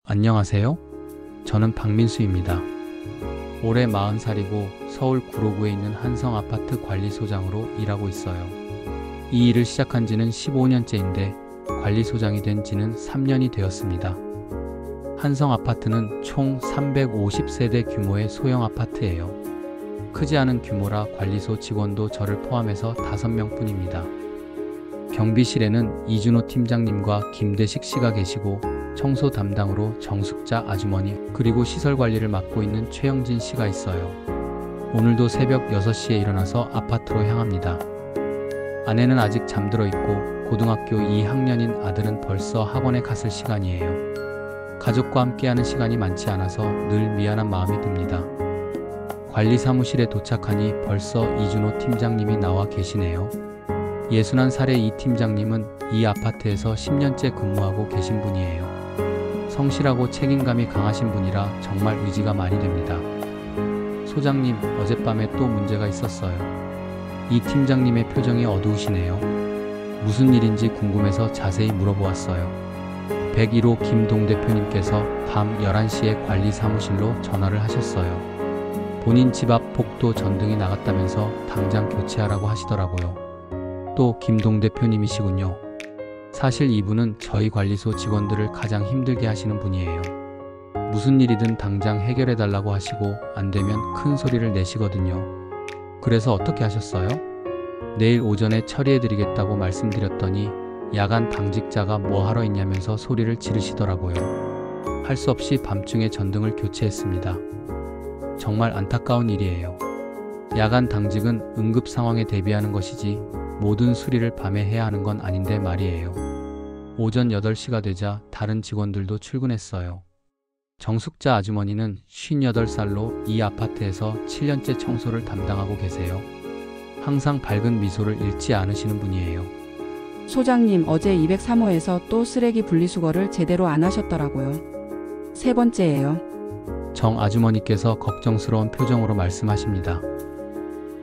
안녕하세요. 저는 박민수입니다. 올해 40살이고 서울 구로구에 있는 한성 아파트 관리소장으로 일하고 있어요. 이 일을 시작한 지는 15년째인데 관리소장이 된 지는 3년이 되었습니다. 한성 아파트는 총 350세대 규모의 소형 아파트예요. 크지 않은 규모라 관리소 직원도 저를 포함해서 5명 뿐입니다. 경비실에는 이준호 팀장님과 김대식 씨가 계시고 청소 담당으로 정숙자 아주머니 그리고 시설 관리를 맡고 있는 최영진 씨가 있어요. 오늘도 새벽 6시에 일어나서 아파트로 향합니다. 아내는 아직 잠들어 있고 고등학교 2학년인 아들은 벌써 학원에 갔을 시간이에요. 가족과 함께하는 시간이 많지 않아서 늘 미안한 마음이 듭니다. 관리 사무실에 도착하니 벌써 이준호 팀장님이 나와 계시네요. 61살의 이 팀장님은 이 아파트에서 10년째 근무하고 계신 분이에요. 성실하고 책임감이 강하신 분이라 정말 의지가 많이 됩니다. 소장님, 어젯밤에 또 문제가 있었어요. 이 팀장님의 표정이 어두우시네요. 무슨 일인지 궁금해서 자세히 물어보았어요. 101호 김동 대표님께서 밤 11시에 관리 사무실로 전화를 하셨어요. 본인 집 앞 복도 전등이 나갔다면서 당장 교체하라고 하시더라고요. 또 김동 대표님이시군요. 사실 이분은 저희 관리소 직원들을 가장 힘들게 하시는 분이에요. 무슨 일이든 당장 해결해달라고 하시고 안 되면 큰 소리를 내시거든요. 그래서 어떻게 하셨어요? 내일 오전에 처리해드리겠다고 말씀드렸더니 야간 당직자가 뭐 하러 있냐면서 소리를 지르시더라고요. 할 수 없이 밤중에 전등을 교체했습니다. 정말 안타까운 일이에요. 야간 당직은 응급 상황에 대비하는 것이지 모든 수리를 밤에 해야 하는 건 아닌데 말이에요. 오전 8시가 되자 다른 직원들도 출근했어요. 정숙자 아주머니는 58살로 이 아파트에서 7년째 청소를 담당하고 계세요. 항상 밝은 미소를 잃지 않으시는 분이에요. 소장님, 어제 203호에서 또 쓰레기 분리수거를 제대로 안 하셨더라고요. 세 번째예요. 정 아주머니께서 걱정스러운 표정으로 말씀하십니다.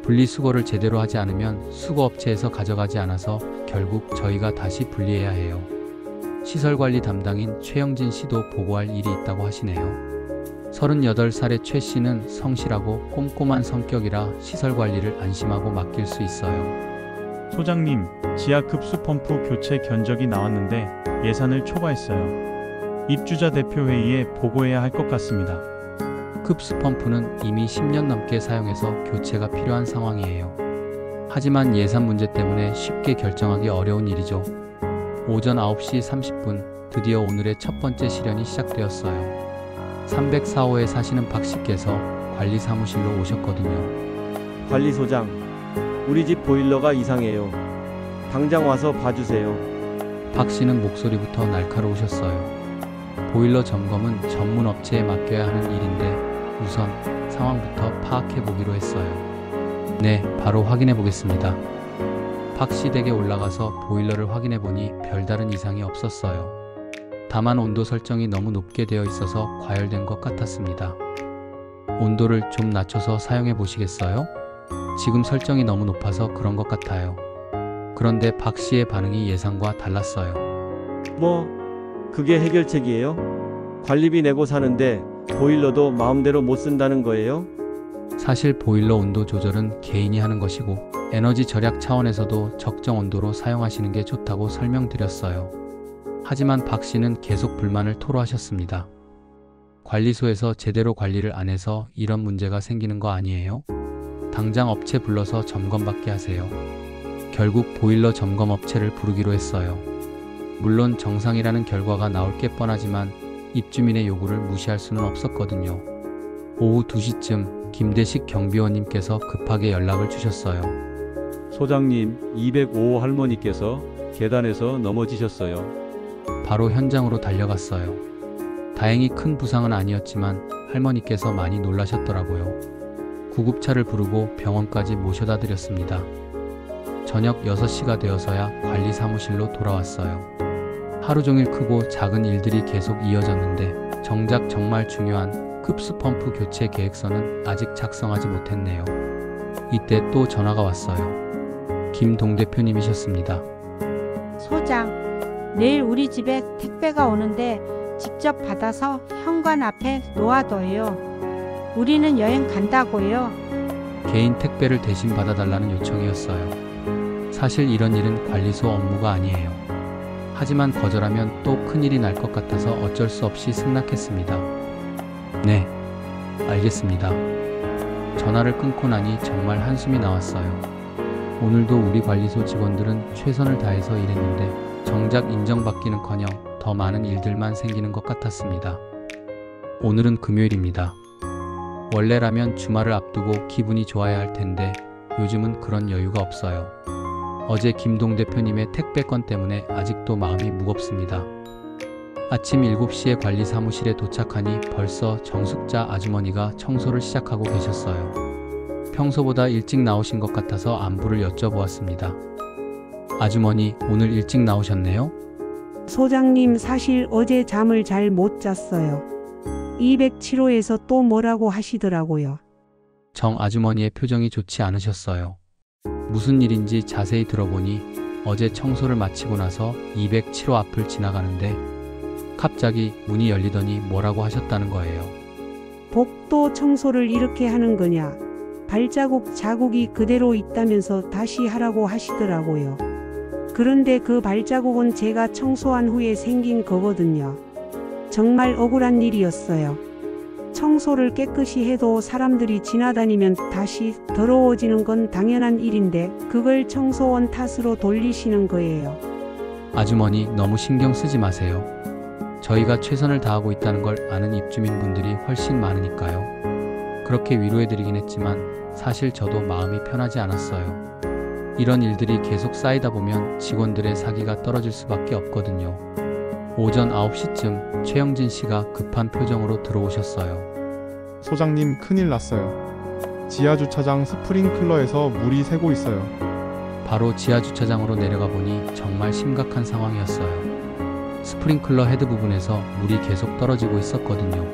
분리수거를 제대로 하지 않으면 수거업체에서 가져가지 않아서 결국 저희가 다시 분리해야 해요. 시설관리 담당인 최영진 씨도 보고할 일이 있다고 하시네요. 38살의 최 씨는 성실하고 꼼꼼한 성격이라 시설관리를 안심하고 맡길 수 있어요. 소장님, 지하 급수펌프 교체 견적이 나왔는데 예산을 초과했어요. 입주자 대표 회의에 보고해야 할 것 같습니다. 급수펌프는 이미 10년 넘게 사용해서 교체가 필요한 상황이에요. 하지만 예산 문제 때문에 쉽게 결정하기 어려운 일이죠. 오전 9시 30분 드디어 오늘의 첫 번째 실현이 시작되었어요. 304호에 사시는 박 씨께서 관리 사무실로 오셨거든요. 관리소장, 우리 집 보일러가 이상해요. 당장 와서 봐주세요. 박 씨는 목소리부터 날카로우셨어요. 보일러 점검은 전문 업체에 맡겨야 하는 일인데 우선 상황부터 파악해 보기로 했어요. 네, 바로 확인해 보겠습니다. 박 씨 댁에 올라가서 보일러를 확인해 보니 별다른 이상이 없었어요. 다만 온도 설정이 너무 높게 되어 있어서 과열된 것 같았습니다. 온도를 좀 낮춰서 사용해 보시겠어요? 지금 설정이 너무 높아서 그런 것 같아요. 그런데 박 씨의 반응이 예상과 달랐어요. 그게 해결책이에요? 관리비 내고 사는데 보일러도 마음대로 못 쓴다는 거예요? 사실 보일러 온도 조절은 개인이 하는 것이고 에너지 절약 차원에서도 적정 온도로 사용하시는 게 좋다고 설명드렸어요. 하지만 박 씨는 계속 불만을 토로하셨습니다. 관리소에서 제대로 관리를 안 해서 이런 문제가 생기는 거 아니에요? 당장 업체 불러서 점검받게 하세요. 결국 보일러 점검 업체를 부르기로 했어요. 물론 정상이라는 결과가 나올 게 뻔하지만 입주민의 요구를 무시할 수는 없었거든요. 오후 2시쯤 김대식 경비원님께서 급하게 연락을 주셨어요. 소장님, 205호 할머니께서 계단에서 넘어지셨어요. 바로 현장으로 달려갔어요. 다행히 큰 부상은 아니었지만 할머니께서 많이 놀라셨더라고요. 구급차를 부르고 병원까지 모셔다 드렸습니다. 저녁 6시가 되어서야 관리 사무실로 돌아왔어요. 하루 종일 크고 작은 일들이 계속 이어졌는데 정작 정말 중요한 급수펌프 교체 계획서는 아직 작성하지 못했네요. 이때 또 전화가 왔어요. 김동 대표님이셨습니다. 소장, 내일 우리 집에 택배가 오는데 직접 받아서 현관 앞에 놓아둬요. 우리는 여행 간다고요. 개인 택배를 대신 받아달라는 요청이었어요. 사실 이런 일은 관리소 업무가 아니에요. 하지만 거절하면 또 큰일이 날 것 같아서 어쩔 수 없이 승낙했습니다. 네, 알겠습니다. 전화를 끊고 나니 정말 한숨이 나왔어요. 오늘도 우리 관리소 직원들은 최선을 다해서 일했는데 정작 인정받기는커녕 더 많은 일들만 생기는 것 같았습니다. 오늘은 금요일입니다. 원래라면 주말을 앞두고 기분이 좋아야 할 텐데 요즘은 그런 여유가 없어요. 어제 김동 대표님의 택배 건 때문에 아직도 마음이 무겁습니다. 아침 7시에 관리 사무실에 도착하니 벌써 정숙자 아주머니가 청소를 시작하고 계셨어요. 평소보다 일찍 나오신 것 같아서 안부를 여쭤보았습니다. 아주머니, 오늘 일찍 나오셨네요? 소장님, 사실 어제 잠을 잘 못 잤어요. 207호에서 또 뭐라고 하시더라고요. 정 아주머니의 표정이 좋지 않으셨어요. 무슨 일인지 자세히 들어보니 어제 청소를 마치고 나서 207호 앞을 지나가는데 갑자기 문이 열리더니 뭐라고 하셨다는 거예요. 복도 청소를 이렇게 하는 거냐? 발자국 자국이 그대로 있다면서 다시 하라고 하시더라고요. 그런데 그 발자국은 제가 청소한 후에 생긴 거거든요. 정말 억울한 일이었어요. 청소를 깨끗이 해도 사람들이 지나다니면 다시 더러워지는 건 당연한 일인데 그걸 청소원 탓으로 돌리시는 거예요. 아주머니, 너무 신경 쓰지 마세요. 저희가 최선을 다하고 있다는 걸 아는 입주민분들이 훨씬 많으니까요. 그렇게 위로해드리긴 했지만 사실 저도 마음이 편하지 않았어요. 이런 일들이 계속 쌓이다 보면 직원들의 사기가 떨어질 수밖에 없거든요. 오전 9시쯤 최영진 씨가 급한 표정으로 들어오셨어요. 소장님, 큰일 났어요. 지하주차장 스프링클러에서 물이 새고 있어요. 바로 지하주차장으로 내려가 보니 정말 심각한 상황이었어요. 스프링클러 헤드 부분에서 물이 계속 떨어지고 있었거든요.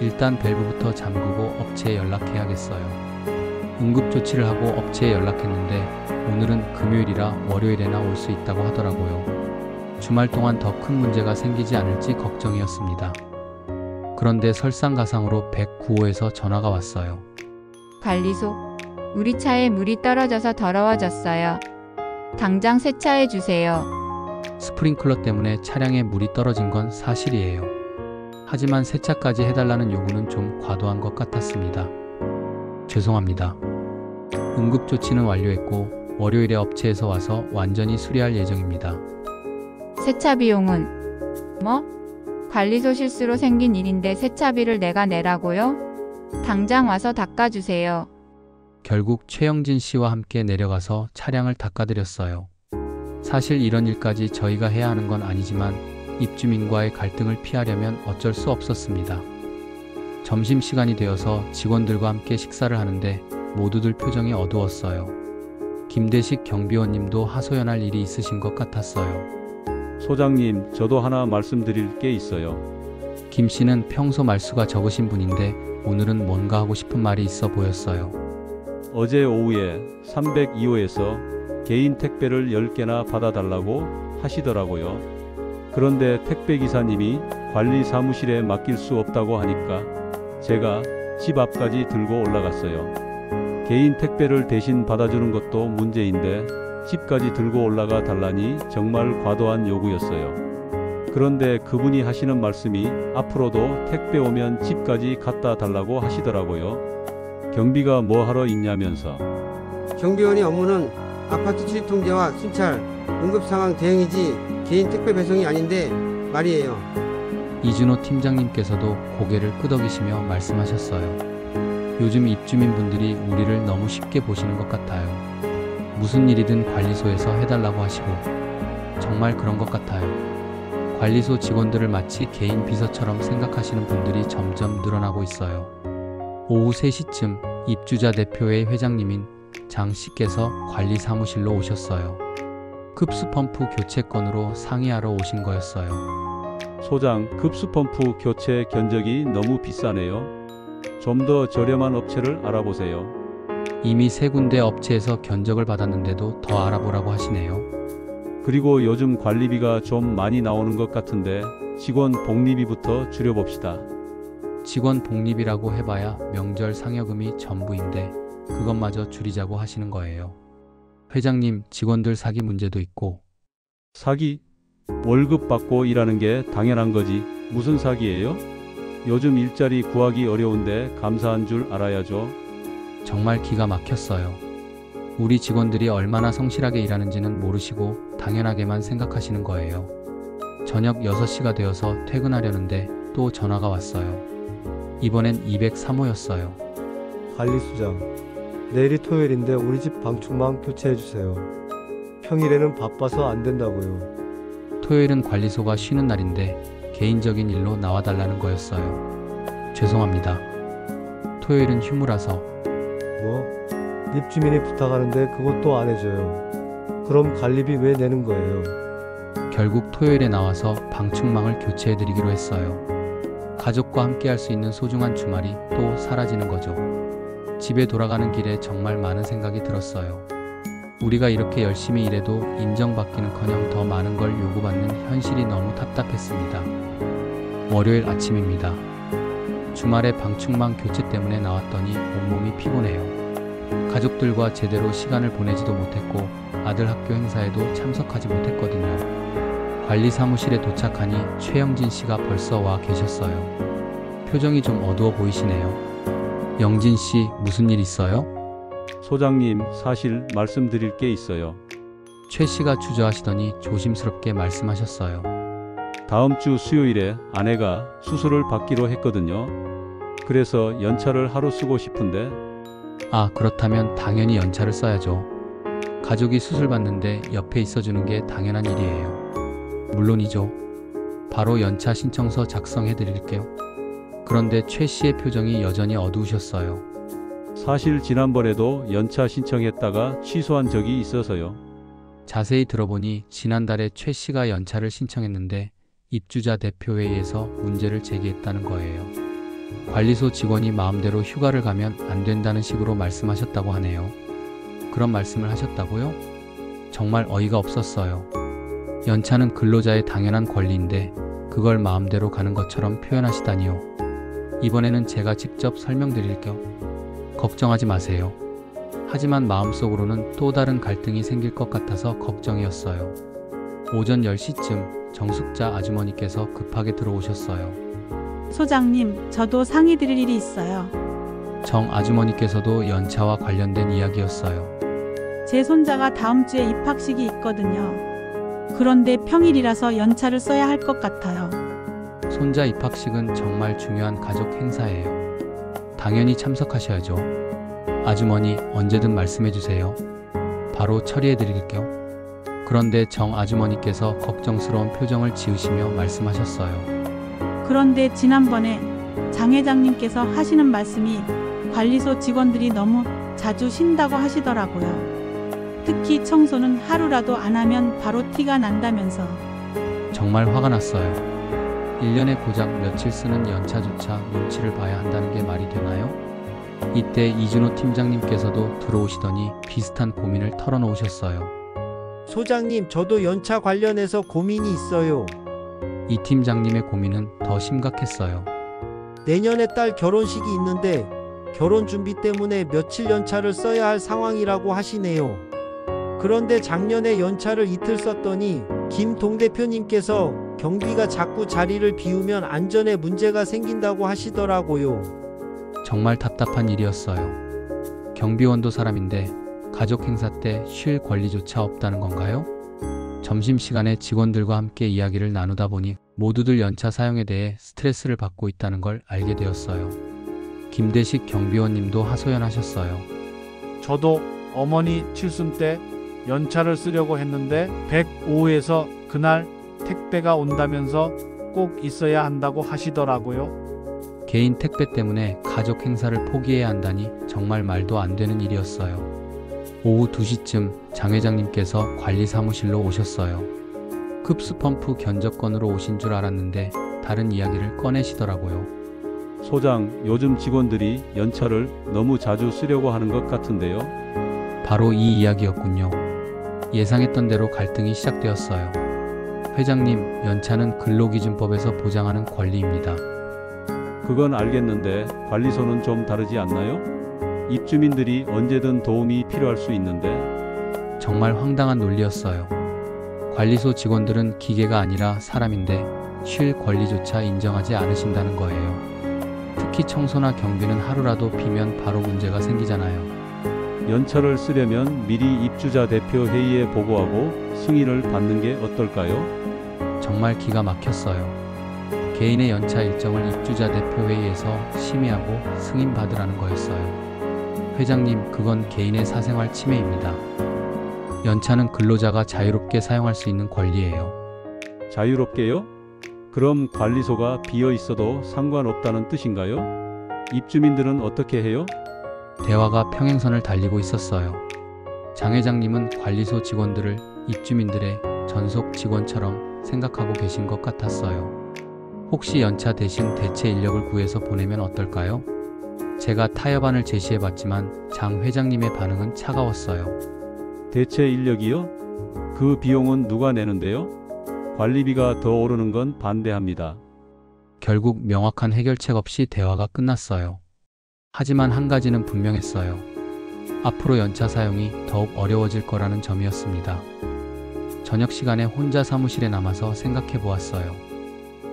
일단 밸브부터 잠그고 업체에 연락해야겠어요. 응급조치를 하고 업체에 연락했는데 오늘은 금요일이라 월요일에나 올 수 있다고 하더라고요. 주말 동안 더 큰 문제가 생기지 않을지 걱정이었습니다. 그런데 설상가상으로 109호에서 전화가 왔어요. 관리소, 우리 차에 물이 떨어져서 더러워졌어요. 당장 세차해 주세요. 스프링클러 때문에 차량에 물이 떨어진 건 사실이에요. 하지만 세차까지 해달라는 요구는 좀 과도한 것 같았습니다. 죄송합니다. 응급조치는 완료했고 월요일에 업체에서 와서 완전히 수리할 예정입니다. 세차 비용은? 뭐? 관리소 실수로 생긴 일인데 세차비를 내가 내라고요? 당장 와서 닦아주세요. 결국 최영진 씨와 함께 내려가서 차량을 닦아드렸어요. 사실 이런 일까지 저희가 해야 하는 건 아니지만 입주민과의 갈등을 피하려면 어쩔 수 없었습니다. 점심시간이 되어서 직원들과 함께 식사를 하는데 모두들 표정이 어두웠어요. 김대식 경비원님도 하소연할 일이 있으신 것 같았어요. 소장님, 저도 하나 말씀드릴 게 있어요. 김 씨는 평소 말수가 적으신 분인데 오늘은 뭔가 하고 싶은 말이 있어 보였어요. 어제 오후에 302호에서 개인 택배를 10개나 받아달라고 하시더라고요. 그런데 택배기사님이 관리 사무실에 맡길 수 없다고 하니까 제가 집 앞까지 들고 올라갔어요. 개인 택배를 대신 받아주는 것도 문제인데 집까지 들고 올라가 달라니 정말 과도한 요구였어요. 그런데 그분이 하시는 말씀이 앞으로도 택배 오면 집까지 갖다 달라고 하시더라고요. 경비가 뭐 하러 있냐면서. 경비원의 업무는 아파트 출입 통제와 순찰, 응급상황 대응이지 개인 택배 배송이 아닌데 말이에요. 이준호 팀장님께서도 고개를 끄덕이시며 말씀하셨어요. 요즘 입주민분들이 우리를 너무 쉽게 보시는 것 같아요. 무슨 일이든 관리소에서 해달라고 하시고 정말 그런 것 같아요. 관리소 직원들을 마치 개인 비서처럼 생각하시는 분들이 점점 늘어나고 있어요. 오후 3시쯤 입주자 대표회 회장님인 장 씨께서 관리 사무실로 오셨어요. 급수펌프 교체 건으로 상의하러 오신 거였어요. 소장, 급수펌프 교체 견적이 너무 비싸네요. 좀 더 저렴한 업체를 알아보세요. 이미 3군데 업체에서 견적을 받았는데도 더 알아보라고 하시네요. 그리고 요즘 관리비가 좀 많이 나오는 것 같은데 직원 복리비부터 줄여봅시다. 직원 복리비라고 해봐야 명절 상여금이 전부인데 그것마저 줄이자고 하시는 거예요. 회장님, 직원들 사기 문제도 있고. 사기? 월급 받고 일하는 게 당연한 거지. 무슨 사기예요? 요즘 일자리 구하기 어려운데 감사한 줄 알아야죠. 정말 기가 막혔어요. 우리 직원들이 얼마나 성실하게 일하는지는 모르시고 당연하게만 생각하시는 거예요. 저녁 6시가 되어서 퇴근하려는데 또 전화가 왔어요. 이번엔 203호였어요. 관리수장, 내일이 토요일인데 우리 집 방충망 교체해주세요. 평일에는 바빠서 안 된다고요. 토요일은 관리소가 쉬는 날인데 개인적인 일로 나와달라는 거였어요. 죄송합니다. 토요일은 휴무라서. 뭐? 입주민이 부탁하는데 그것도 안 해줘요. 그럼 관리비 왜 내는 거예요? 결국 토요일에 나와서 방충망을 교체해드리기로 했어요. 가족과 함께 할 수 있는 소중한 주말이 또 사라지는 거죠. 집에 돌아가는 길에 정말 많은 생각이 들었어요. 우리가 이렇게 열심히 일해도 인정받기는커녕 더 많은 걸 요구받는 현실이 너무 답답했습니다. 월요일 아침입니다. 주말에 방충망 교체 때문에 나왔더니 온몸이 피곤해요. 가족들과 제대로 시간을 보내지도 못했고 아들 학교 행사에도 참석하지 못했거든요. 관리 사무실에 도착하니 최영진 씨가 벌써 와 계셨어요. 표정이 좀 어두워 보이시네요. 영진 씨, 무슨 일 있어요? 소장님, 사실 말씀드릴 게 있어요. 최 씨가 주저하시더니 조심스럽게 말씀하셨어요. 다음 주 수요일에 아내가 수술을 받기로 했거든요. 그래서 연차를 하루 쓰고 싶은데. 아, 그렇다면 당연히 연차를 써야죠. 가족이 수술 받는데 옆에 있어주는 게 당연한 일이에요. 물론이죠. 바로 연차 신청서 작성해 드릴게요. 그런데 최 씨의 표정이 여전히 어두우셨어요. 사실 지난번에도 연차 신청했다가 취소한 적이 있어서요. 자세히 들어보니 지난달에 최 씨가 연차를 신청했는데 입주자 대표회의에서 문제를 제기했다는 거예요. 관리소 직원이 마음대로 휴가를 가면 안 된다는 식으로 말씀하셨다고 하네요. 그런 말씀을 하셨다고요? 정말 어이가 없었어요. 연차는 근로자의 당연한 권리인데 그걸 마음대로 가는 것처럼 표현하시다니요. 이번에는 제가 직접 설명드릴게요. 걱정하지 마세요. 하지만 마음속으로는 또 다른 갈등이 생길 것 같아서 걱정이었어요. 오전 10시쯤 정숙자 아주머니께서 급하게 들어오셨어요. 소장님, 저도 상의 드릴 일이 있어요. 정 아주머니께서도 연차와 관련된 이야기였어요. 제 손자가 다음 주에 입학식이 있거든요. 그런데 평일이라서 연차를 써야 할 것 같아요. 손자 입학식은 정말 중요한 가족 행사예요. 당연히 참석하셔야죠. 아주머니, 언제든 말씀해주세요. 바로 처리해드릴게요. 그런데 정 아주머니께서 걱정스러운 표정을 지으시며 말씀하셨어요. 그런데 지난번에 장 회장님께서 하시는 말씀이 관리소 직원들이 너무 자주 쉰다고 하시더라고요. 특히 청소는 하루라도 안 하면 바로 티가 난다면서. 정말 화가 났어요. 1년에 고작 며칠 쓰는 연차조차 눈치를 봐야 한다는 게 말이 되나요? 이때 이준호 팀장님께서도 들어오시더니 비슷한 고민을 털어놓으셨어요. 소장님, 저도 연차 관련해서 고민이 있어요. 이 팀장님의 고민은 더 심각했어요. 내년에 딸 결혼식이 있는데 결혼 준비 때문에 며칠 연차를 써야 할 상황이라고 하시네요. 그런데 작년에 연차를 이틀 썼더니 김 동대표님께서 경비가 자꾸 자리를 비우면 안전에 문제가 생긴다고 하시더라고요. 정말 답답한 일이었어요. 경비원도 사람인데 가족 행사 때 쉴 권리조차 없다는 건가요? 점심시간에 직원들과 함께 이야기를 나누다 보니 모두들 연차 사용에 대해 스트레스를 받고 있다는 걸 알게 되었어요. 김대식 경비원님도 하소연하셨어요. 저도 어머니 칠순 때 연차를 쓰려고 했는데 105에서 그날 택배가 온다면서 꼭 있어야 한다고 하시더라고요. 개인 택배 때문에 가족 행사를 포기해야 한다니 정말 말도 안 되는 일이었어요. 오후 2시쯤 장 회장님께서 관리사무실로 오셨어요. 급수펌프 견적건으로 오신 줄 알았는데 다른 이야기를 꺼내시더라고요. 소장, 요즘 직원들이 연차를 너무 자주 쓰려고 하는 것 같은데요. 바로 이 이야기였군요. 예상했던 대로 갈등이 시작되었어요. 회장님, 연차는 근로기준법에서 보장하는 권리입니다. 그건 알겠는데 관리소는 좀 다르지 않나요? 입주민들이 언제든 도움이 필요할 수 있는데. 정말 황당한 논리였어요. 관리소 직원들은 기계가 아니라 사람인데 쉴 권리조차 인정하지 않으신다는 거예요. 특히 청소나 경비는 하루라도 비면 바로 문제가 생기잖아요. 연차를 쓰려면 미리 입주자 대표 회의에 보고하고 승인을 받는 게 어떨까요? 정말 기가 막혔어요. 개인의 연차 일정을 입주자 대표 회의에서 심의하고 승인받으라는 거였어요. 회장님, 그건 개인의 사생활 침해입니다. 연차는 근로자가 자유롭게 사용할 수 있는 권리예요. 자유롭게요? 그럼 관리소가 비어 있어도 상관없다는 뜻인가요? 입주민들은 어떻게 해요? 대화가 평행선을 달리고 있었어요. 장 회장님은 관리소 직원들을 입주민들의 전속 직원처럼 생각하고 계신 것 같았어요. 혹시 연차 대신 대체 인력을 구해서 보내면 어떨까요? 제가 타협안을 제시해봤지만 장 회장님의 반응은 차가웠어요. 대체 인력이요? 그 비용은 누가 내는데요? 관리비가 더 오르는 건 반대합니다. 결국 명확한 해결책 없이 대화가 끝났어요. 하지만 한 가지는 분명했어요. 앞으로 연차 사용이 더욱 어려워질 거라는 점이었습니다. 저녁 시간에 혼자 사무실에 남아서 생각해 보았어요.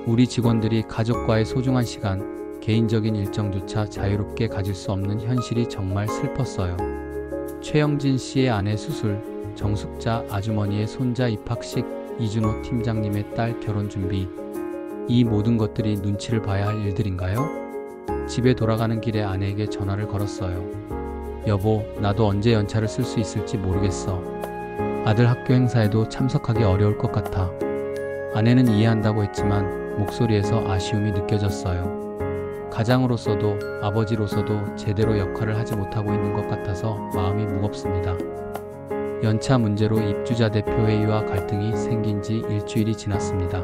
우리 직원들이 가족과의 소중한 시간, 개인적인 일정조차 자유롭게 가질 수 없는 현실이 정말 슬펐어요. 최영진 씨의 아내 수술, 정숙자 아주머니의 손자 입학식, 이준호 팀장님의 딸 결혼 준비, 이 모든 것들이 눈치를 봐야 할 일들인가요? 집에 돌아가는 길에 아내에게 전화를 걸었어요. 여보, 나도 언제 연차를 쓸 수 있을지 모르겠어. 아들 학교 행사에도 참석하기 어려울 것 같아. 아내는 이해한다고 했지만 목소리에서 아쉬움이 느껴졌어요. 가장으로서도 아버지로서도 제대로 역할을 하지 못하고 있는 것 같아서 마음이 무겁습니다. 연차 문제로 입주자 대표 회의와 갈등이 생긴 지 일주일이 지났습니다.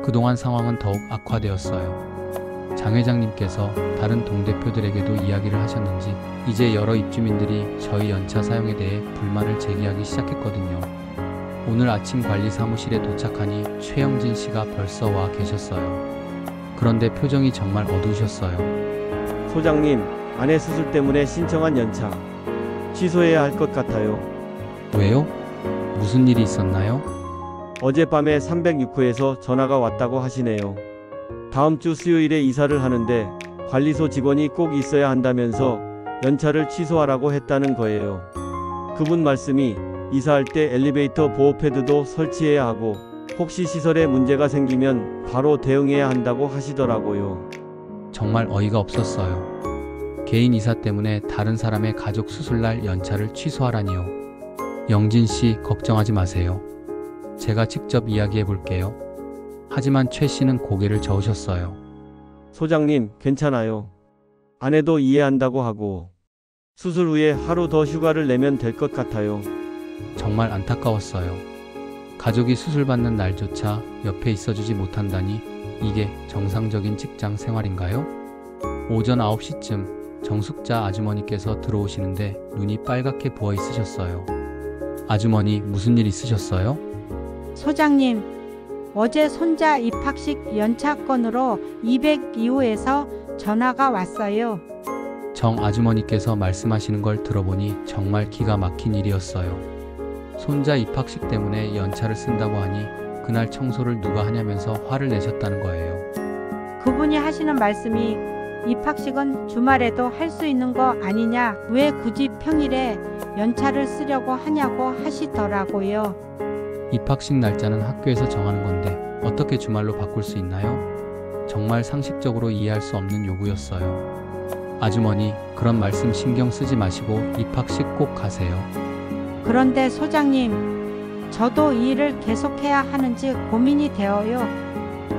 그동안 상황은 더욱 악화되었어요. 장 회장님께서 다른 동대표들에게도 이야기를 하셨는지 이제 여러 입주민들이 저희 연차 사용에 대해 불만을 제기하기 시작했거든요. 오늘 아침 관리 사무실에 도착하니 최영진 씨가 벌써 와 계셨어요. 그런데 표정이 정말 어두우셨어요. 소장님, 아내 수술 때문에 신청한 연차 취소해야 할 것 같아요. 왜요? 무슨 일이 있었나요? 어젯밤에 306호에서 전화가 왔다고 하시네요. 다음 주 수요일에 이사를 하는데 관리소 직원이 꼭 있어야 한다면서 연차를 취소하라고 했다는 거예요. 그분 말씀이 이사할 때 엘리베이터 보호 패드도 설치해야 하고 혹시 시설에 문제가 생기면 바로 대응해야 한다고 하시더라고요. 정말 어이가 없었어요. 개인 이사 때문에 다른 사람의 가족 수술날 연차를 취소하라니요. 영진 씨, 걱정하지 마세요. 제가 직접 이야기해 볼게요. 하지만 최 씨는 고개를 저으셨어요. 소장님, 괜찮아요. 아내도 이해한다고 하고 수술 후에 하루 더 휴가를 내면 될 것 같아요. 정말 안타까웠어요. 가족이 수술받는 날조차 옆에 있어주지 못한다니 이게 정상적인 직장 생활인가요? 오전 9시쯤 정숙자 아주머니께서 들어오시는데 눈이 빨갛게 부어 있으셨어요. 아주머니, 무슨 일 있으셨어요? 소장님, 어제 손자 입학식 연차 건으로 202호에서 전화가 왔어요. 정 아주머니께서 말씀하시는 걸 들어보니 정말 기가 막힌 일이었어요. 손자 입학식 때문에 연차를 쓴다고 하니 그날 청소를 누가 하냐면서 화를 내셨다는 거예요. 그분이 하시는 말씀이 입학식은 주말에도 할 수 있는 거 아니냐, 왜 굳이 평일에 연차를 쓰려고 하냐고 하시더라고요. 입학식 날짜는 학교에서 정하는 건데 어떻게 주말로 바꿀 수 있나요? 정말 상식적으로 이해할 수 없는 요구였어요. 아주머니, 그런 말씀 신경 쓰지 마시고 입학식 꼭 가세요. 그런데 소장님, 저도 이 일을 계속해야 하는지 고민이 되어요.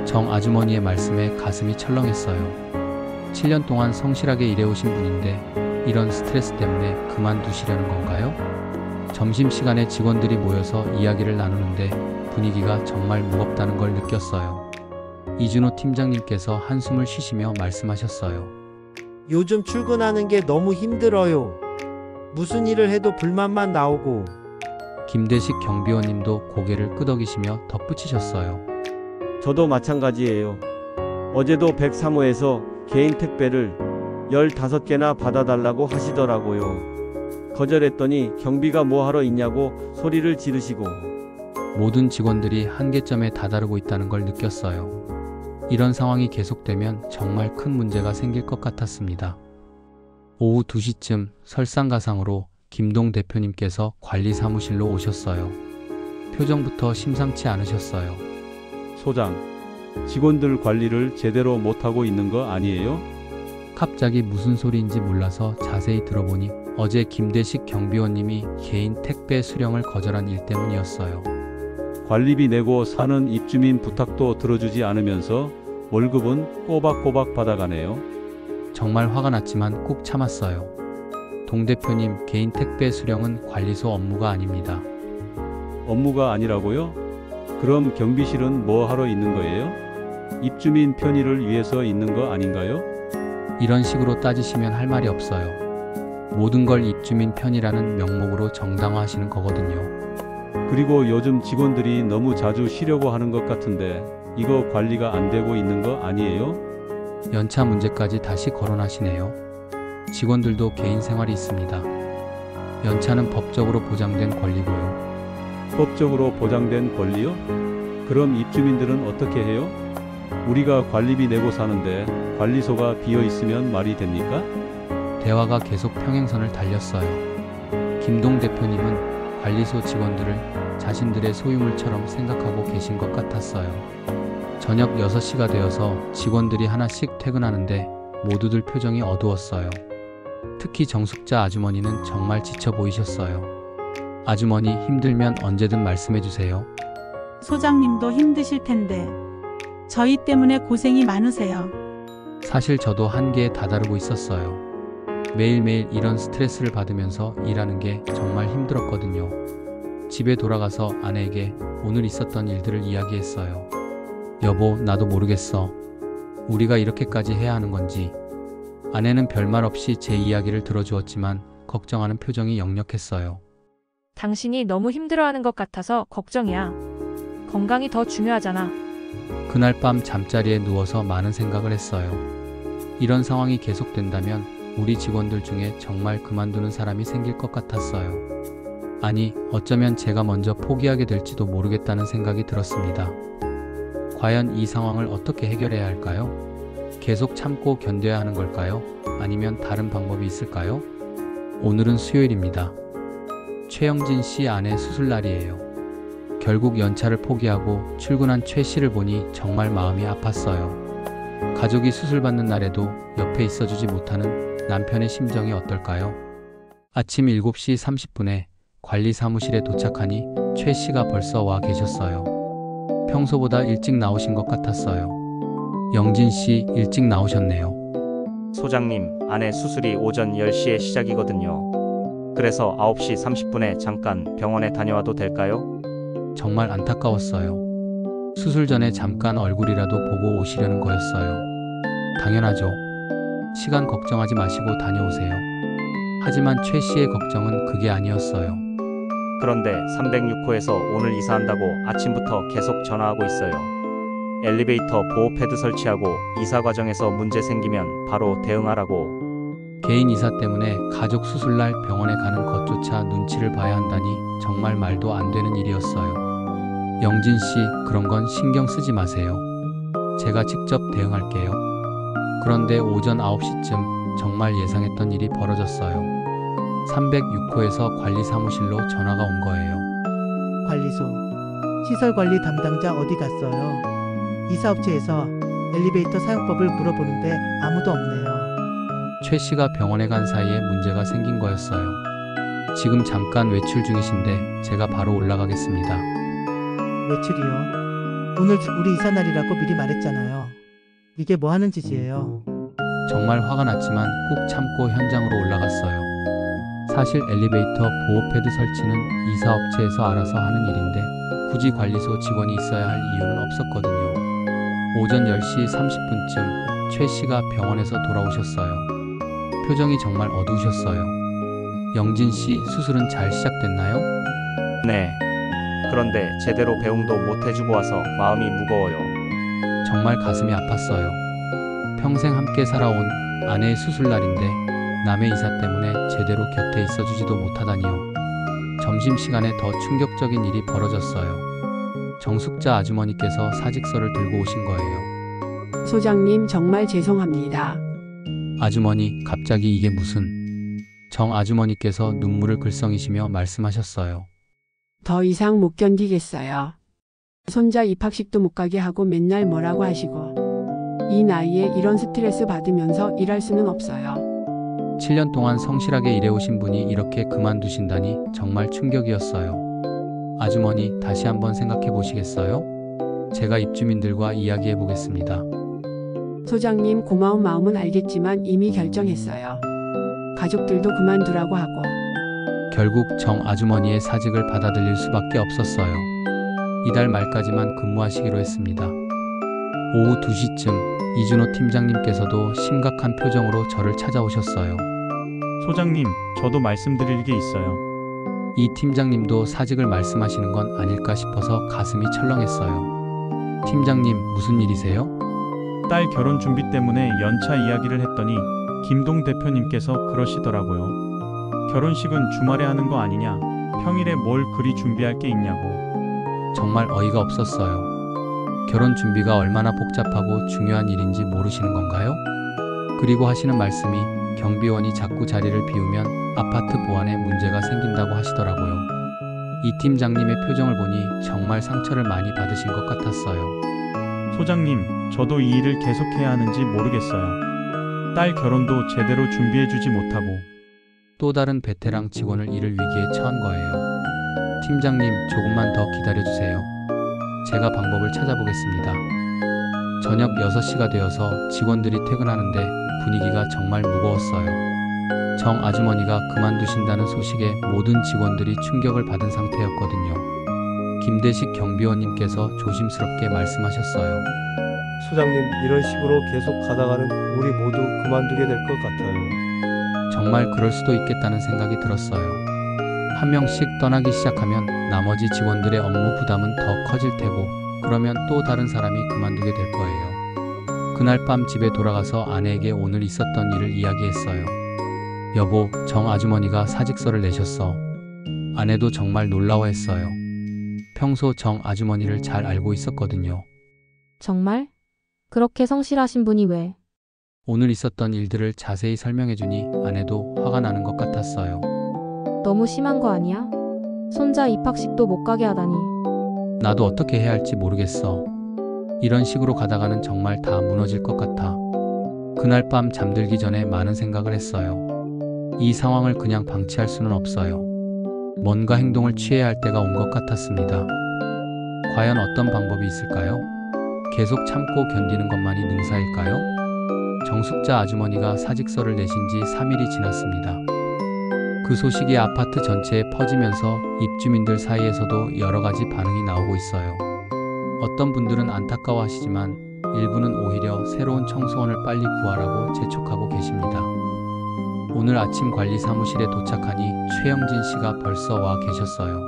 정 아주머니의 말씀에 가슴이 철렁했어요. 7년 동안 성실하게 일해오신 분인데 이런 스트레스 때문에 그만두시려는 건가요? 점심시간에 직원들이 모여서 이야기를 나누는데 분위기가 정말 무겁다는 걸 느꼈어요. 이준호 팀장님께서 한숨을 쉬시며 말씀하셨어요. 요즘 출근하는 게 너무 힘들어요. 무슨 일을 해도 불만만 나오고 김대식 경비원님도 고개를 끄덕이시며 덧붙이셨어요. 저도 마찬가지예요. 어제도 103호에서 개인 택배를 15개나 받아달라고 하시더라고요. 거절했더니 경비가 뭐하러 있냐고 소리를 지르시고. 모든 직원들이 한계점에 다다르고 있다는 걸 느꼈어요. 이런 상황이 계속되면 정말 큰 문제가 생길 것 같았습니다. 오후 2시쯤 설상가상으로 김동 대표님께서 관리사무실로 오셨어요. 표정부터 심상치 않으셨어요. 소장, 직원들 관리를 제대로 못하고 있는 거 아니에요? 갑자기 무슨 소리인지 몰라서 자세히 들어보니 어제 김대식 경비원님이 개인 택배 수령을 거절한 일 때문이었어요. 관리비 내고 사는 입주민 부탁도 들어주지 않으면서 월급은 꼬박꼬박 받아가네요. 정말 화가 났지만 꾹 참았어요. 동 대표님, 개인 택배 수령은 관리소 업무가 아닙니다. 업무가 아니라고요? 그럼 경비실은 뭐 하러 있는 거예요? 입주민 편의를 위해서 있는 거 아닌가요? 이런 식으로 따지시면 할 말이 없어요. 모든 걸 입주민 편의라는 명목으로 정당화하시는 거거든요. 그리고 요즘 직원들이 너무 자주 쉬려고 하는 것 같은데 이거 관리가 안 되고 있는 거 아니에요? 연차 문제까지 다시 거론하시네요. 직원들도 개인 생활이 있습니다. 연차는 법적으로 보장된 권리고요. 법적으로 보장된 권리요? 그럼 입주민들은 어떻게 해요? 우리가 관리비 내고 사는데 관리소가 비어 있으면 말이 됩니까? 대화가 계속 평행선을 달렸어요. 김동 대표님은 관리소 직원들을 자신들의 소유물처럼 생각하고 계신 것 같았어요. 저녁 6시가 되어서 직원들이 하나씩 퇴근하는데 모두들 표정이 어두웠어요. 특히 정숙자 아주머니는 정말 지쳐 보이셨어요. 아주머니, 힘들면 언제든 말씀해 주세요. 소장님도 힘드실 텐데 저희 때문에 고생이 많으세요. 사실 저도 한계에 다다르고 있었어요. 매일매일 이런 스트레스를 받으면서 일하는 게 정말 힘들었거든요. 집에 돌아가서 아내에게 오늘 있었던 일들을 이야기했어요. 여보, 나도 모르겠어. 우리가 이렇게까지 해야 하는 건지. 아내는 별말 없이 제 이야기를 들어주었지만 걱정하는 표정이 역력했어요. 당신이 너무 힘들어하는 것 같아서 걱정이야. 건강이 더 중요하잖아. 그날 밤 잠자리에 누워서 많은 생각을 했어요. 이런 상황이 계속된다면 우리 직원들 중에 정말 그만두는 사람이 생길 것 같았어요. 아니, 어쩌면 제가 먼저 포기하게 될지도 모르겠다는 생각이 들었습니다. 과연 이 상황을 어떻게 해결해야 할까요? 계속 참고 견뎌야 하는 걸까요? 아니면 다른 방법이 있을까요? 오늘은 수요일입니다. 최영진 씨 아내 수술날이에요. 결국 연차를 포기하고 출근한 최 씨를 보니 정말 마음이 아팠어요. 가족이 수술받는 날에도 옆에 있어주지 못하는 남편의 심정이 어떨까요? 아침 7시 30분에 관리 사무실에 도착하니 최 씨가 벌써 와 계셨어요. 평소보다 일찍 나오신 것 같았어요. 영진 씨, 일찍 나오셨네요. 소장님, 아내 수술이 오전 10시에 시작이거든요. 그래서 9시 30분에 잠깐 병원에 다녀와도 될까요? 정말 안타까웠어요. 수술 전에 잠깐 얼굴이라도 보고 오시려는 거였어요. 당연하죠. 시간 걱정하지 마시고 다녀오세요. 하지만 최 씨의 걱정은 그게 아니었어요. 그런데 306호에서 오늘 이사한다고 아침부터 계속 전화하고 있어요. 엘리베이터 보호 패드 설치하고 이사 과정에서 문제 생기면 바로 대응하라고. 개인 이사 때문에 가족 수술날 병원에 가는 것조차 눈치를 봐야 한다니 정말 말도 안 되는 일이었어요. 영진 씨, 그런 건 신경 쓰지 마세요. 제가 직접 대응할게요. 그런데 오전 9시쯤 정말 예상했던 일이 벌어졌어요. 306호에서 관리 사무실로 전화가 온 거예요. 관리소 시설관리 담당자 어디 갔어요? 이사업체에서 엘리베이터 사용법을 물어보는데 아무도 없네요. 최 씨가 병원에 간 사이에 문제가 생긴 거였어요. 지금 잠깐 외출 중이신데 제가 바로 올라가겠습니다. 외출이요? 오늘 우리 이사 날이라고 미리 말했잖아요. 이게 뭐 하는 짓이에요? 정말 화가 났지만 꾹 참고 현장으로 올라갔어요. 사실 엘리베이터 보호 패드 설치는 이사업체에서 알아서 하는 일인데 굳이 관리소 직원이 있어야 할 이유는 없었거든요. 오전 10시 30분쯤 최 씨가 병원에서 돌아오셨어요. 표정이 정말 어두우셨어요. 영진 씨, 수술은 잘 시작됐나요? 네. 그런데 제대로 배웅도 못 해주고 와서 마음이 무거워요. 정말 가슴이 아팠어요. 평생 함께 살아온 아내의 수술날인데 남의 이사 때문에 제대로 곁에 있어주지도 못하다니요. 점심시간에 더 충격적인 일이 벌어졌어요. 정숙자 아주머니께서 사직서를 들고 오신 거예요. 소장님 정말 죄송합니다. 아주머니, 갑자기 이게 무슨... 정 아주머니께서 눈물을 글썽이시며 말씀하셨어요. 더 이상 못 견디겠어요. 손자 입학식도 못 가게 하고 맨날 뭐라고 하시고 이 나이에 이런 스트레스 받으면서 일할 수는 없어요. 7년 동안 성실하게 일해오신 분이 이렇게 그만두신다니 정말 충격이었어요. 아주머니, 다시 한번 생각해 보시겠어요? 제가 입주민들과 이야기해 보겠습니다. 소장님 고마운 마음은 알겠지만 이미 결정했어요. 가족들도 그만두라고 하고. 결국 정 아주머니의 사직을 받아들일 수밖에 없었어요. 이달 말까지만 근무하시기로 했습니다. 오후 2시쯤 이준호 팀장님께서도 심각한 표정으로 저를 찾아오셨어요. 소장님, 저도 말씀드릴 게 있어요. 이 팀장님도 사직을 말씀하시는 건 아닐까 싶어서 가슴이 철렁했어요. 팀장님, 무슨 일이세요? 딸 결혼 준비 때문에 연차 이야기를 했더니 김동 대표님께서 그러시더라고요. 결혼식은 주말에 하는 거 아니냐? 평일에 뭘 그리 준비할 게 있냐고. 정말 어이가 없었어요. 결혼 준비가 얼마나 복잡하고 중요한 일인지 모르시는 건가요? 그리고 하시는 말씀이 경비원이 자꾸 자리를 비우면 아파트 보안에 문제가 생긴다고 하시더라고요. 이 팀장님의 표정을 보니 정말 상처를 많이 받으신 것 같았어요. 소장님, 저도 이 일을 계속해야 하는지 모르겠어요. 딸 결혼도 제대로 준비해주지 못하고. 또 다른 베테랑 직원을 이를 위기에 처한 거예요. 팀장님, 조금만 더 기다려주세요. 제가 방법을 찾아보겠습니다. 저녁 6시가 되어서 직원들이 퇴근하는데 분위기가 정말 무거웠어요. 정 아주머니가 그만두신다는 소식에 모든 직원들이 충격을 받은 상태였거든요. 김대식 경비원님께서 조심스럽게 말씀하셨어요. 소장님, 이런 식으로 계속 가다가는 우리 모두 그만두게 될 것 같아요. 정말 그럴 수도 있겠다는 생각이 들었어요. 한 명씩 떠나기 시작하면 나머지 직원들의 업무 부담은 더 커질 테고, 그러면 또 다른 사람이 그만두게 될 거예요. 그날 밤 집에 돌아가서 아내에게 오늘 있었던 일을 이야기했어요. 여보, 정 아주머니가 사직서를 내셨어. 아내도 정말 놀라워했어요. 평소 정 아주머니를 잘 알고 있었거든요. 정말? 그렇게 성실하신 분이 왜? 오늘 있었던 일들을 자세히 설명해주니 아내도 화가 나는 것 같았어요. 너무 심한 거 아니야? 손자 입학식도 못 가게 하다니. 나도 어떻게 해야 할지 모르겠어. 이런 식으로 가다가는 정말 다 무너질 것 같아. 그날 밤 잠들기 전에 많은 생각을 했어요. 이 상황을 그냥 방치할 수는 없어요. 뭔가 행동을 취해야 할 때가 온 것 같았습니다. 과연 어떤 방법이 있을까요? 계속 참고 견디는 것만이 능사일까요? 정숙자 아주머니가 사직서를 내신 지 3일이 지났습니다. 그 소식이 아파트 전체에 퍼지면서 입주민들 사이에서도 여러 가지 반응이 나오고 있어요. 어떤 분들은 안타까워하시지만 일부는 오히려 새로운 청소원을 빨리 구하라고 재촉하고 계십니다. 오늘 아침 관리 사무실에 도착하니 최영진 씨가 벌써 와 계셨어요.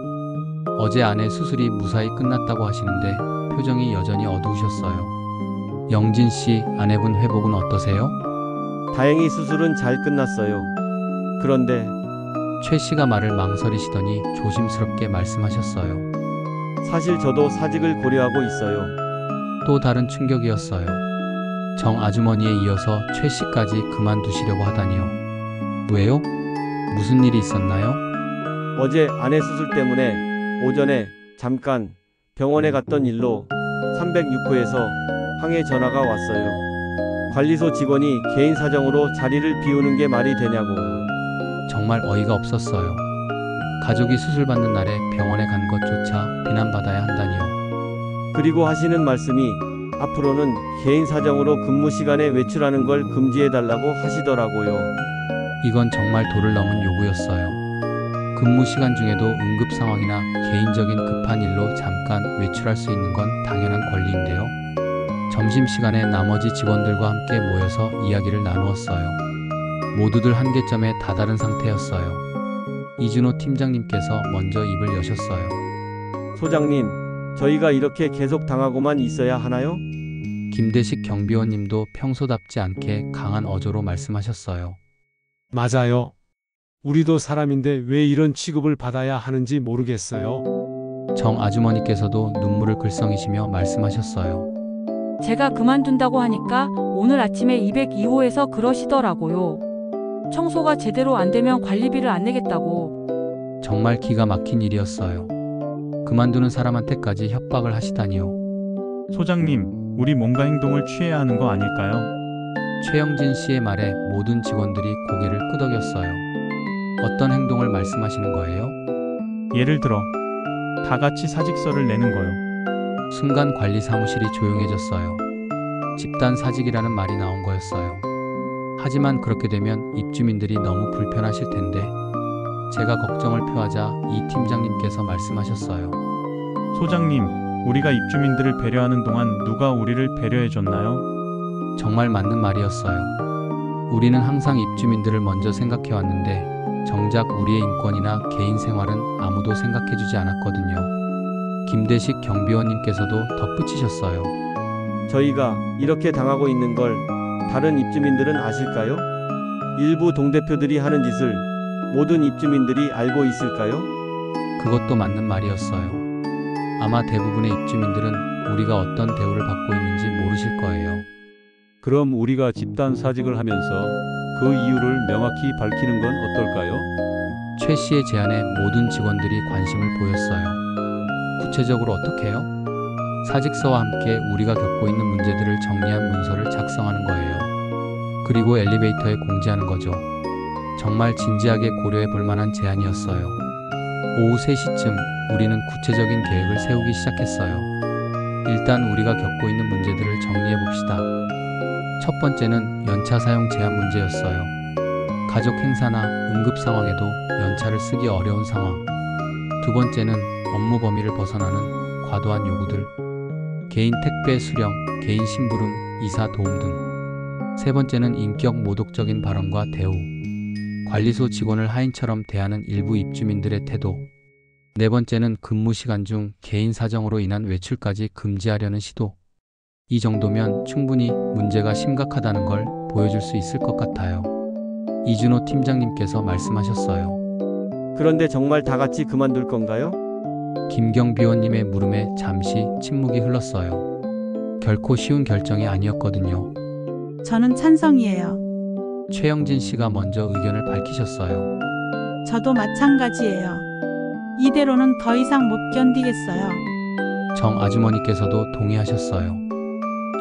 어제 아내 수술이 무사히 끝났다고 하시는데 표정이 여전히 어두우셨어요. 영진 씨, 아내분 회복은 어떠세요? 다행히 수술은 잘 끝났어요. 그런데 최 씨가 말을 망설이시더니 조심스럽게 말씀하셨어요. 사실 저도 사직을 고려하고 있어요. 또 다른 충격이었어요. 정 아주머니에 이어서 최 씨까지 그만두시려고 하다니요. 왜요? 무슨 일이 있었나요? 어제 아내 수술 때문에 오전에 잠깐 병원에 갔던 일로 306호에서 항해 전화가 왔어요. 관리소 직원이 개인 사정으로 자리를 비우는 게 말이 되냐고. 정말 어이가 없었어요. 가족이 수술받는 날에 병원에 간 것조차 비난받아야 한다니요. 그리고 하시는 말씀이 앞으로는 개인 사정으로 근무 시간에 외출하는 걸 금지해달라고 하시더라고요. 이건 정말 도를 넘은 요구였어요. 근무 시간 중에도 응급 상황이나 개인적인 급한 일로 잠깐 외출할 수 있는 건 당연한 권리인데요. 점심시간에 나머지 직원들과 함께 모여서 이야기를 나누었어요. 모두들 한계점에 다다른 상태였어요. 이준호 팀장님께서 먼저 입을 여셨어요. 소장님, 저희가 이렇게 계속 당하고만 있어야 하나요? 김대식 경비원님도 평소답지 않게 강한 어조로 말씀하셨어요. 맞아요. 우리도 사람인데 왜 이런 취급을 받아야 하는지 모르겠어요. 정 아주머니께서도 눈물을 글썽이시며 말씀하셨어요. 제가 그만둔다고 하니까 오늘 아침에 202호에서 그러시더라고요. 청소가 제대로 안 되면 관리비를 안 내겠다고. 정말 기가 막힌 일이었어요. 그만두는 사람한테까지 협박을 하시다니요. 소장님, 우리 뭔가 행동을 취해야 하는 거 아닐까요? 최영진 씨의 말에 모든 직원들이 고개를 끄덕였어요. 어떤 행동을 말씀하시는 거예요? 예를 들어 다 같이 사직서를 내는 거요. 순간 관리 사무실이 조용해졌어요. 집단 사직이라는 말이 나온 거였어요. 하지만 그렇게 되면 입주민들이 너무 불편하실 텐데 제가 걱정을 표하자 이 팀장님께서 말씀하셨어요. 소장님, 우리가 입주민들을 배려하는 동안 누가 우리를 배려해 줬나요? 정말 맞는 말이었어요. 우리는 항상 입주민들을 먼저 생각해 왔는데 정작 우리의 인권이나 개인 생활은 아무도 생각해 주지 않았거든요. 김대식 경비원님께서도 덧붙이셨어요. 저희가 이렇게 당하고 있는 걸 다른 입주민들은 아실까요? 일부 동대표들이 하는 짓을 모든 입주민들이 알고 있을까요? 그것도 맞는 말이었어요. 아마 대부분의 입주민들은 우리가 어떤 대우를 받고 있는지 모르실 거예요. 그럼 우리가 집단 사직을 하면서 그 이유를 명확히 밝히는 건 어떨까요? 최 씨의 제안에 모든 직원들이 관심을 보였어요. 구체적으로 어떻게 해요? 사직서와 함께 우리가 겪고 있는 문제들을 정리한 문서를 작성하는 거예요. 그리고 엘리베이터에 공지하는 거죠. 정말 진지하게 고려해 볼 만한 제안이었어요. 오후 3시쯤 우리는 구체적인 계획을 세우기 시작했어요. 일단 우리가 겪고 있는 문제들을 정리해 봅시다. 첫 번째는 연차 사용 제한 문제였어요. 가족 행사나 응급 상황에도 연차를 쓰기 어려운 상황. 두 번째는 업무 범위를 벗어나는 과도한 요구들. 개인 택배 수령, 개인 심부름, 이사 도움 등. 세 번째는 인격 모독적인 발언과 대우. 관리소 직원을 하인처럼 대하는 일부 입주민들의 태도. 네 번째는 근무 시간 중 개인 사정으로 인한 외출까지 금지하려는 시도. 이 정도면 충분히 문제가 심각하다는 걸 보여줄 수 있을 것 같아요. 이준호 팀장님께서 말씀하셨어요. 그런데 정말 다 같이 그만둘 건가요? 김경비원님의 물음에 잠시 침묵이 흘렀어요. 결코 쉬운 결정이 아니었거든요. 저는 찬성이에요. 최영진 씨가 먼저 의견을 밝히셨어요. 저도 마찬가지예요. 이대로는 더 이상 못 견디겠어요. 정 아주머니께서도 동의하셨어요.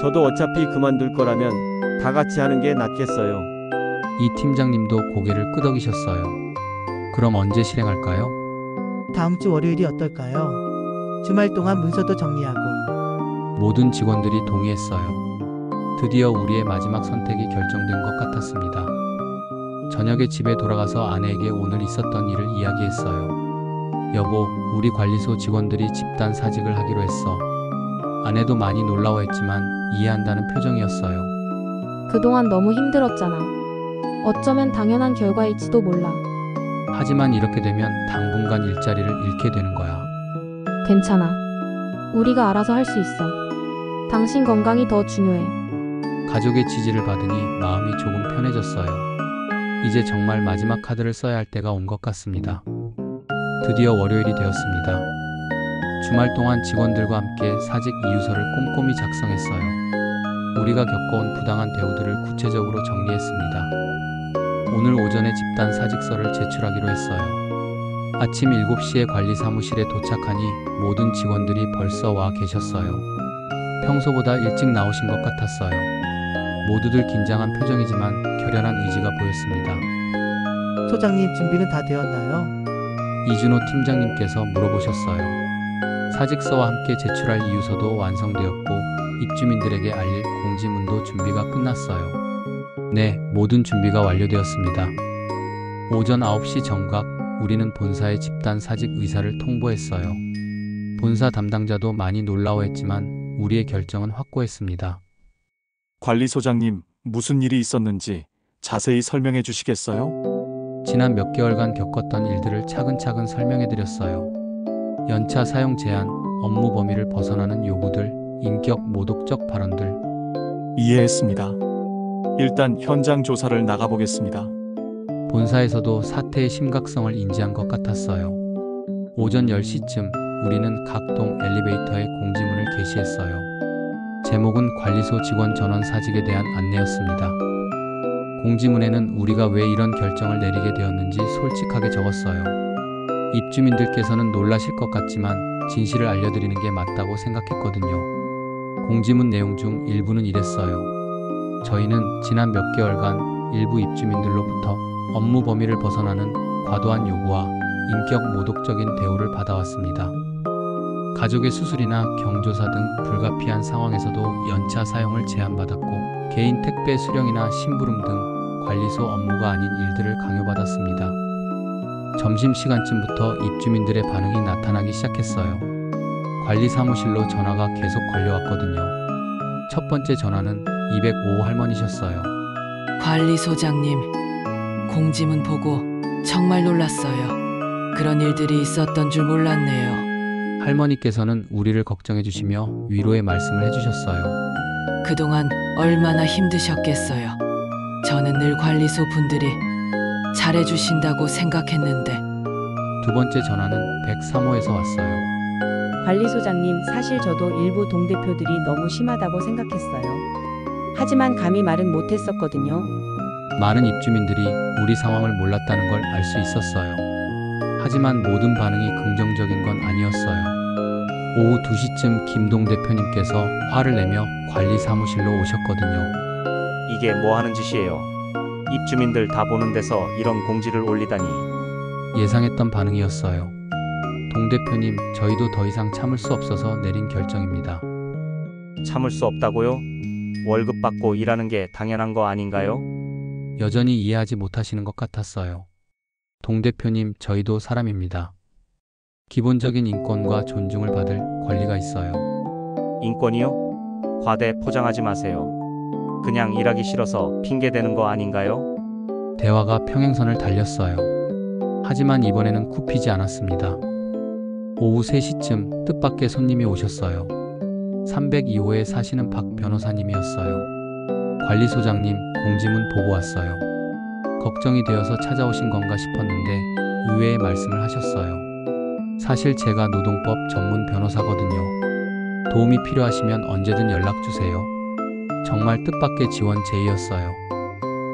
저도 어차피 그만둘 거라면 다 같이 하는 게 낫겠어요. 이 팀장님도 고개를 끄덕이셨어요. 그럼 언제 실행할까요? 다음 주 월요일이 어떨까요? 주말 동안 문서도 정리하고. 모든 직원들이 동의했어요. 드디어 우리의 마지막 선택이 결정된 것 같았습니다. 저녁에 집에 돌아가서 아내에게 오늘 있었던 일을 이야기했어요. 여보, 우리 관리소 직원들이 집단 사직을 하기로 했어. 아내도 많이 놀라워했지만 이해한다는 표정이었어요. 그동안 너무 힘들었잖아. 어쩌면 당연한 결과일지도 몰라. 하지만 이렇게 되면 당분간 일자리를 잃게 되는 거야. 괜찮아. 우리가 알아서 할 수 있어. 당신 건강이 더 중요해. 가족의 지지를 받으니 마음이 조금 편해졌어요. 이제 정말 마지막 카드를 써야 할 때가 온 것 같습니다. 드디어 월요일이 되었습니다. 주말 동안 직원들과 함께 사직 이유서를 꼼꼼히 작성했어요. 우리가 겪어온 부당한 대우들을 구체적으로 정리했습니다. 오늘 오전에 집단 사직서를 제출하기로 했어요. 아침 7시에 관리 사무실에 도착하니 모든 직원들이 벌써 와 계셨어요. 평소보다 일찍 나오신 것 같았어요. 모두들 긴장한 표정이지만 결연한 의지가 보였습니다. 소장님 준비는 다 되었나요? 이준호 팀장님께서 물어보셨어요. 사직서와 함께 제출할 이유서도 완성되었고 입주민들에게 알릴 공지문도 준비가 끝났어요. 네, 모든 준비가 완료되었습니다. 오전 9시 정각 우리는 본사에 집단 사직 의사를 통보했어요. 본사 담당자도 많이 놀라워했지만 우리의 결정은 확고했습니다. 관리소장님, 무슨 일이 있었는지 자세히 설명해 주시겠어요? 지난 몇 개월간 겪었던 일들을 차근차근 설명해드렸어요. 연차 사용 제한, 업무 범위를 벗어나는 요구들, 인격 모독적 발언들. 이해했습니다. 일단 현장 조사를 나가보겠습니다. 본사에서도 사태의 심각성을 인지한 것 같았어요. 오전 10시쯤 우리는 각 동 엘리베이터에 공지문을 게시했어요. 제목은 관리소 직원 전원 사직에 대한 안내였습니다. 공지문에는 우리가 왜 이런 결정을 내리게 되었는지 솔직하게 적었어요. 입주민들께서는 놀라실 것 같지만 진실을 알려드리는 게 맞다고 생각했거든요. 공지문 내용 중 일부는 이랬어요. 저희는 지난 몇 개월간 일부 입주민들로부터 업무 범위를 벗어나는 과도한 요구와 인격 모독적인 대우를 받아왔습니다. 가족의 수술이나 경조사 등 불가피한 상황에서도 연차 사용을 제한받았고 개인 택배 수령이나 심부름 등 관리소 업무가 아닌 일들을 강요받았습니다. 점심시간쯤부터 입주민들의 반응이 나타나기 시작했어요. 관리 사무실로 전화가 계속 걸려왔거든요. 첫 번째 전화는 205호 할머니셨어요. 관리소장님, 공지문 보고 정말 놀랐어요. 그런 일들이 있었던 줄 몰랐네요. 할머니께서는 우리를 걱정해 주시며 위로의 말씀을 해주셨어요. 그동안 얼마나 힘드셨겠어요. 저는 늘 관리소 분들이 잘해주신다고 생각했는데. 두 번째 전화는 103호에서 왔어요. 관리소장님, 사실 저도 일부 동대표들이 너무 심하다고 생각했어요. 하지만 감히 말은 못했었거든요. 많은 입주민들이 우리 상황을 몰랐다는 걸 알 수 있었어요. 하지만 모든 반응이 긍정적인 건 아니었어요. 오후 2시쯤 김동 대표님께서 화를 내며 관리 사무실로 오셨거든요. 이게 뭐 하는 짓이에요? 입주민들 다 보는 데서 이런 공지를 올리다니. 예상했던 반응이었어요. 동 대표님, 저희도 더 이상 참을 수 없어서 내린 결정입니다. 참을 수 없다고요? 월급 받고 일하는 게 당연한 거 아닌가요? 여전히 이해하지 못하시는 것 같았어요. 동 대표님, 저희도 사람입니다. 기본적인 인권과 존중을 받을 권리가 있어요. 인권이요? 과대 포장하지 마세요. 그냥 일하기 싫어서 핑계대는 거 아닌가요? 대화가 평행선을 달렸어요. 하지만 이번에는 굽히지 않았습니다. 오후 3시쯤 뜻밖의 손님이 오셨어요. 302호에 사시는 박 변호사님이었어요. 관리소장님, 공지문 보고 왔어요. 걱정이 되어서 찾아오신 건가 싶었는데 의외의 말씀을 하셨어요. 사실 제가 노동법 전문 변호사거든요. 도움이 필요하시면 언제든 연락주세요. 정말 뜻밖의 지원 제의였어요.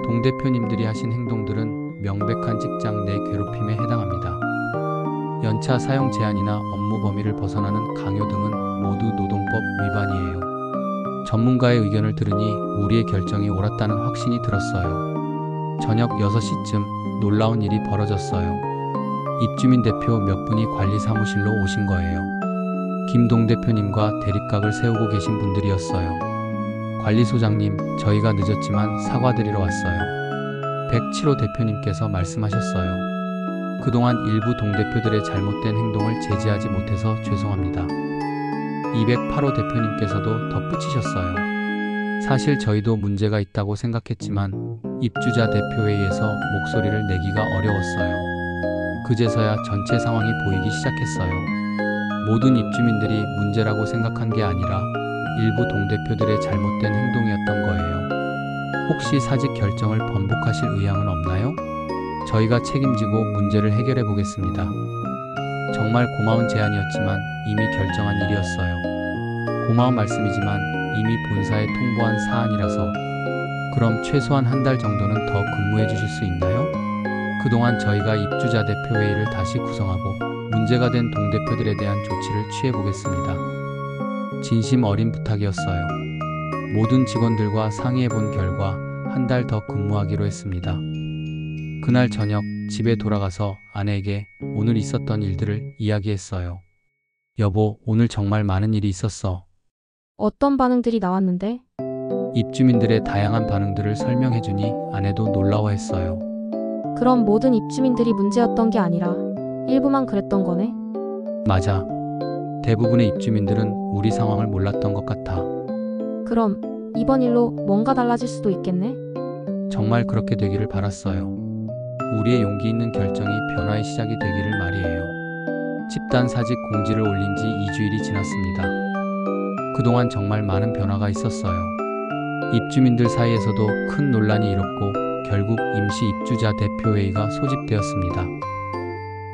동 대표님들이 하신 행동들은 명백한 직장 내 괴롭힘에 해당합니다. 연차 사용 제한이나 업무 범위를 벗어나는 강요 등은 모두 노동법 위반이에요. 전문가의 의견을 들으니 우리의 결정이 옳았다는 확신이 들었어요. 저녁 6시쯤 놀라운 일이 벌어졌어요. 입주민 대표 몇 분이 관리 사무실로 오신 거예요. 김동 대표님과 대립각을 세우고 계신 분들이었어요. 관리소장님, 저희가 늦었지만 사과드리러 왔어요. 107호 대표님께서 말씀하셨어요. 그동안 일부 동대표들의 잘못된 행동을 제지하지 못해서 죄송합니다. 208호 대표님께서도 덧붙이셨어요. 사실 저희도 문제가 있다고 생각했지만 입주자 대표회의에서 목소리를 내기가 어려웠어요. 그제서야 전체 상황이 보이기 시작했어요. 모든 입주민들이 문제라고 생각한 게 아니라 일부 동대표들의 잘못된 행동이었던 거예요. 혹시 사직 결정을 번복하실 의향은 없나요? 저희가 책임지고 문제를 해결해 보겠습니다. 정말 고마운 제안이었지만 이미 결정한 일이었어요. 고마운 말씀이지만 이미 본사에 통보한 사안이라서. 그럼 최소한 한 달 정도는 더 근무해 주실 수 있나요? 그동안 저희가 입주자 대표회의를 다시 구성하고 문제가 된 동대표들에 대한 조치를 취해 보겠습니다. 진심 어린 부탁이었어요. 모든 직원들과 상의해 본 결과 한 달 더 근무하기로 했습니다. 그날 저녁 집에 돌아가서 아내에게 오늘 있었던 일들을 이야기했어요. 여보, 오늘 정말 많은 일이 있었어. 어떤 반응들이 나왔는데? 입주민들의 다양한 반응들을 설명해주니 아내도 놀라워했어요. 그럼 모든 입주민들이 문제였던 게 아니라 일부만 그랬던 거네? 맞아. 대부분의 입주민들은 우리 상황을 몰랐던 것 같아. 그럼 이번 일로 뭔가 달라질 수도 있겠네? 정말 그렇게 되기를 바랐어요. 우리의 용기 있는 결정이 변화의 시작이 되기를 말이에요. 집단 사직 공지를 올린 지 2주일이 지났습니다. 그동안 정말 많은 변화가 있었어요. 입주민들 사이에서도 큰 논란이 일었고 결국 임시 입주자 대표회의가 소집되었습니다.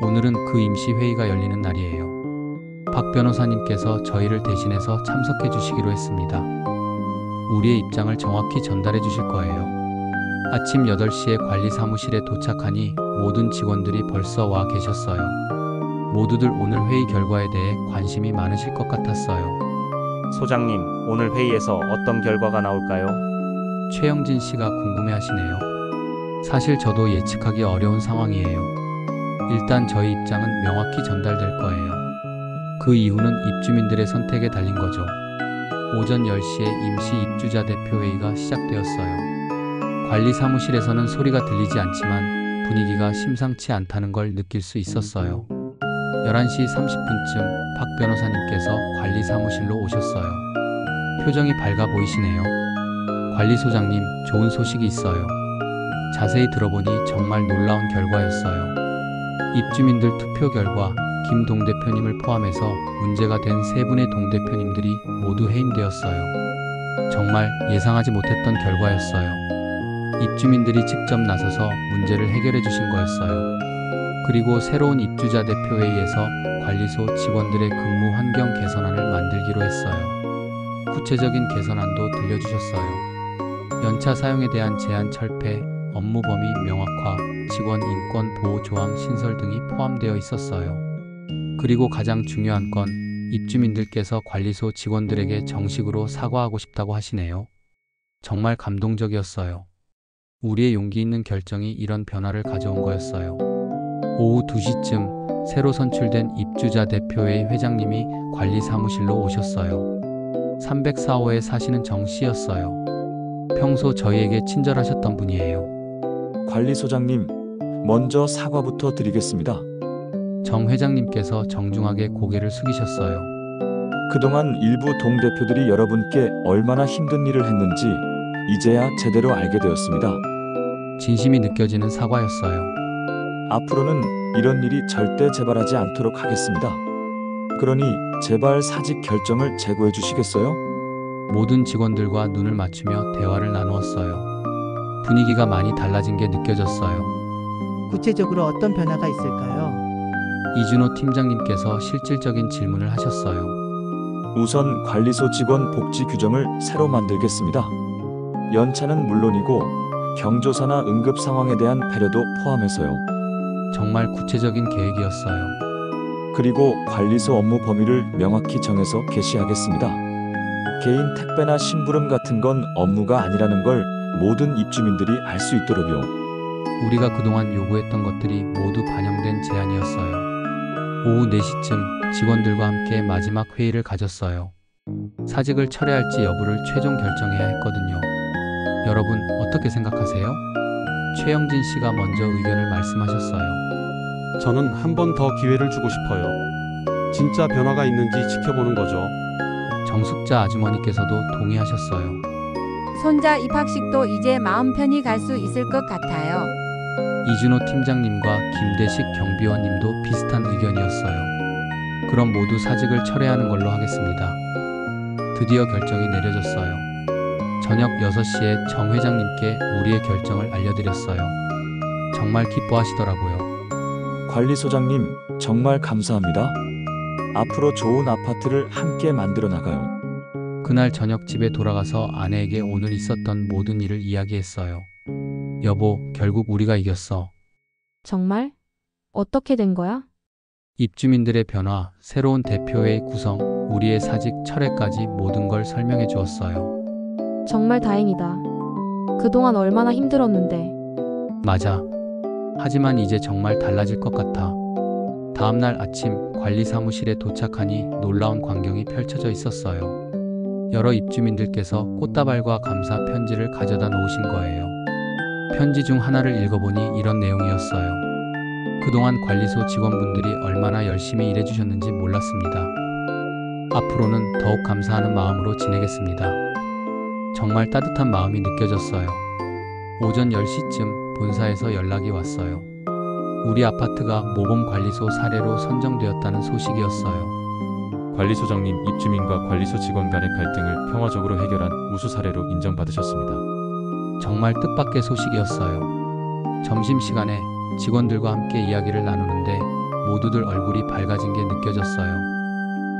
오늘은 그 임시 회의가 열리는 날이에요. 박 변호사님께서 저희를 대신해서 참석해 주시기로 했습니다. 우리의 입장을 정확히 전달해 주실 거예요. 아침 8시에 관리 사무실에 도착하니 모든 직원들이 벌써 와 계셨어요. 모두들 오늘 회의 결과에 대해 관심이 많으실 것 같았어요. 소장님, 오늘 회의에서 어떤 결과가 나올까요? 최영진 씨가 궁금해하시네요. 사실 저도 예측하기 어려운 상황이에요. 일단 저희 입장은 명확히 전달될 거예요. 그 이유는 입주민들의 선택에 달린 거죠. 오전 10시에 임시 입주자 대표회의가 시작되었어요. 관리 사무실에서는 소리가 들리지 않지만 분위기가 심상치 않다는 걸 느낄 수 있었어요. 11시 30분쯤 박 변호사님께서 관리 사무실로 오셨어요. 표정이 밝아 보이시네요. 관리소장님, 좋은 소식이 있어요. 자세히 들어보니 정말 놀라운 결과였어요. 입주민들 투표 결과 김 동대표님을 포함해서 문제가 된 3분의 동대표님들이 모두 해임되었어요. 정말 예상하지 못했던 결과였어요. 입주민들이 직접 나서서 문제를 해결해 주신 거였어요. 그리고 새로운 입주자 대표회의에서 관리소 직원들의 근무 환경 개선안을 만들기로 했어요. 구체적인 개선안도 들려주셨어요. 연차 사용에 대한 제한 철폐, 업무 범위 명확화, 직원 인권 보호 조항 신설 등이 포함되어 있었어요. 그리고 가장 중요한 건 입주민들께서 관리소 직원들에게 정식으로 사과하고 싶다고 하시네요. 정말 감동적이었어요. 우리의 용기 있는 결정이 이런 변화를 가져온 거였어요. 오후 2시쯤 새로 선출된 입주자 대표회의 회장님이 관리 사무실로 오셨어요. 304호에 사시는 정 씨였어요. 평소 저희에게 친절하셨던 분이에요. 관리소장님, 먼저 사과부터 드리겠습니다. 정 회장님께서 정중하게 고개를 숙이셨어요. 그동안 일부 동대표들이 여러분께 얼마나 힘든 일을 했는지 이제야 제대로 알게 되었습니다. 진심이 느껴지는 사과였어요. 앞으로는 이런 일이 절대 재발하지 않도록 하겠습니다. 그러니 제발 사직 결정을 재고해 주시겠어요? 모든 직원들과 눈을 맞추며 대화를 나누었어요. 분위기가 많이 달라진 게 느껴졌어요. 구체적으로 어떤 변화가 있을까요? 이준호 팀장님께서 실질적인 질문을 하셨어요. 우선 관리소 직원 복지 규정을 새로 만들겠습니다. 연차는 물론이고 경조사나 응급 상황에 대한 배려도 포함해서요. 정말 구체적인 계획이었어요. 그리고 관리소 업무 범위를 명확히 정해서 개시하겠습니다. 개인 택배나 심부름 같은 건 업무가 아니라는 걸 모든 입주민들이 알 수 있도록요. 우리가 그동안 요구했던 것들이 모두 반영된 제안이었어요. 오후 4시쯤 직원들과 함께 마지막 회의를 가졌어요. 사직을 철회할지 여부를 최종 결정해야 했거든요. 여러분 어떻게 생각하세요? 최영진 씨가 먼저 의견을 말씀하셨어요. 저는 한 번 더 기회를 주고 싶어요. 진짜 변화가 있는지 지켜보는 거죠. 정숙자 아주머니께서도 동의하셨어요. 손자 입학식도 이제 마음 편히 갈 수 있을 것 같아요. 이준호 팀장님과 김대식 경비원님도 비슷한 의견이었어요. 그럼 모두 사직을 철회하는 걸로 하겠습니다. 드디어 결정이 내려졌어요. 저녁 6시에 정 회장님께 우리의 결정을 알려드렸어요. 정말 기뻐하시더라고요. 관리소장님, 정말 감사합니다. 앞으로 좋은 아파트를 함께 만들어 나가요. 그날 저녁 집에 돌아가서 아내에게 오늘 있었던 모든 일을 이야기했어요. 여보, 결국 우리가 이겼어. 정말? 어떻게 된 거야? 입주민들의 변화, 새로운 대표회의 구성, 우리의 사직 철회까지 모든 걸 설명해 주었어요. 정말 다행이다. 그동안 얼마나 힘들었는데. 맞아. 하지만 이제 정말 달라질 것 같아. 다음날 아침 관리 사무실에 도착하니 놀라운 광경이 펼쳐져 있었어요. 여러 입주민들께서 꽃다발과 감사 편지를 가져다 놓으신 거예요. 편지 중 하나를 읽어보니 이런 내용이었어요. 그동안 관리소 직원분들이 얼마나 열심히 일해주셨는지 몰랐습니다. 앞으로는 더욱 감사하는 마음으로 지내겠습니다. 정말 따뜻한 마음이 느껴졌어요. 오전 10시쯤 본사에서 연락이 왔어요. 우리 아파트가 모범관리소 사례로 선정되었다는 소식이었어요. 관리소장님, 입주민과 관리소 직원 간의 갈등을 평화적으로 해결한 우수 사례로 인정받으셨습니다. 정말 뜻밖의 소식이었어요. 점심시간에 직원들과 함께 이야기를 나누는데 모두들 얼굴이 밝아진 게 느껴졌어요.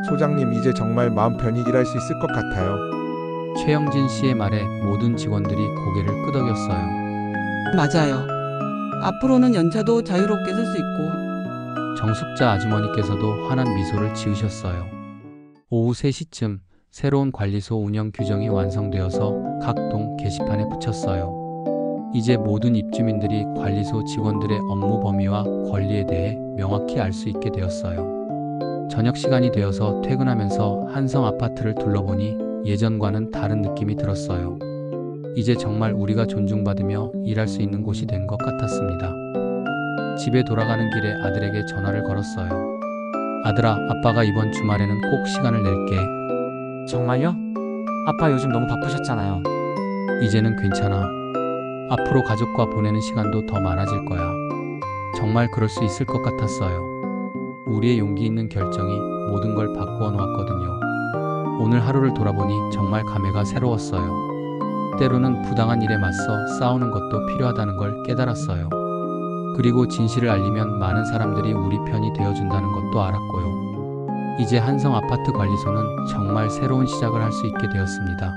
소장님, 이제 정말 마음 편히 일할 수 있을 것 같아요. 최영진 씨의 말에 모든 직원들이 고개를 끄덕였어요. 맞아요. 앞으로는 연차도 자유롭게 쓸 수 있고. 정숙자 아주머니께서도 환한 미소를 지으셨어요. 오후 3시쯤 새로운 관리소 운영 규정이 완성되어서 각 동 게시판에 붙였어요. 이제 모든 입주민들이 관리소 직원들의 업무 범위와 권리에 대해 명확히 알 수 있게 되었어요. 저녁 시간이 되어서 퇴근하면서 한성 아파트를 둘러보니 예전과는 다른 느낌이 들었어요. 이제 정말 우리가 존중받으며 일할 수 있는 곳이 된 것 같았습니다. 집에 돌아가는 길에 아들에게 전화를 걸었어요. 아들아, 아빠가 이번 주말에는 꼭 시간을 낼게. 정말요? 아빠 요즘 너무 바쁘셨잖아요. 이제는 괜찮아. 앞으로 가족과 보내는 시간도 더 많아질 거야. 정말 그럴 수 있을 것 같았어요. 우리의 용기 있는 결정이 모든 걸 바꾸어 놓았거든요. 오늘 하루를 돌아보니 정말 감회가 새로웠어요. 때로는 부당한 일에 맞서 싸우는 것도 필요하다는 걸 깨달았어요. 그리고 진실을 알리면 많은 사람들이 우리 편이 되어준다는 것도 알았고요. 이제 한성 아파트 관리소는 정말 새로운 시작을 할 수 있게 되었습니다.